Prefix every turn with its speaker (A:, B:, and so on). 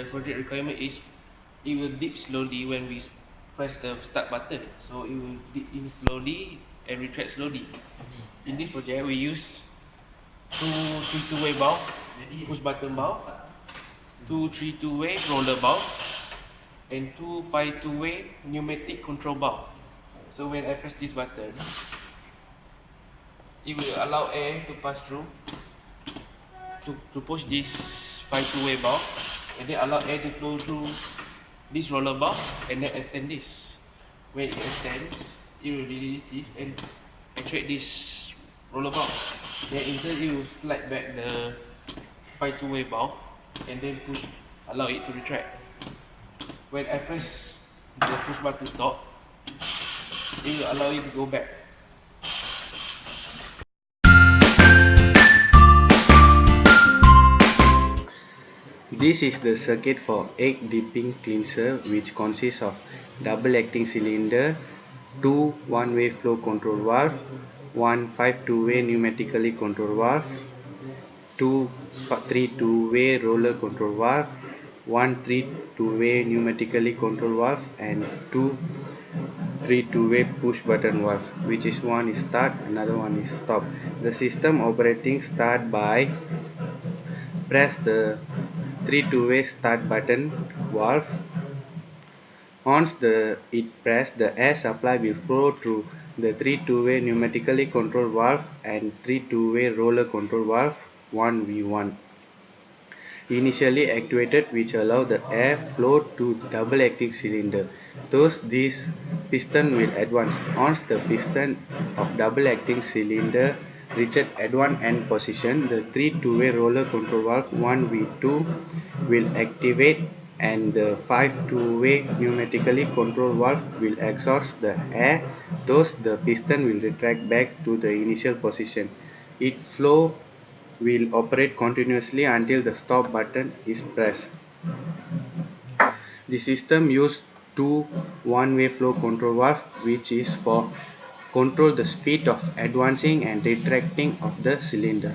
A: the project requirement is it will dip slowly when we press the start button. So it will dip in slowly and retract slowly. In this project, we use two-way valve, push button valve, two 3-2-way roller valve, and two 5-2-way pneumatic control valve. So when I press this button, it will allow air to pass through to push this 5-2-way valve, and then allow air to flow through this roller valve and then extend this. When it extends, it will release this and actuate this roller valve. Then in turn, it will slide back the 5-2-way valve and then push, allow it to retract. When I press the push button stop, it will allow it to go back.
B: This is the circuit for egg dipping cleanser, which consists of double acting cylinder, two one-way flow control valve, one 5-2-way pneumatically controlled valve, two 3-2-way roller control valve, one 3-2-way pneumatically controlled valve, and two 3-2-way push button valve, which is one is start, another one is stop. The system operating start by press the 3-2-way start button valve. Once it pressed, the air supply will flow through the 3-2-way pneumatically controlled valve and 3-2-way roller control valve 1v1 initially actuated, which allow the air flow to double acting cylinder. Thus this piston will advance. Once the piston of double acting cylinder reaches advanced end position, the 3-2-way roller control valve 1v2 will activate and the 5-2-way pneumatically controlled valve will exhaust the air. Thus the piston will retract back to the initial position. Its flow will operate continuously until the stop button is pressed. The system uses two one-way flow control valves, which is for control the speed of advancing and retracting of the cylinder.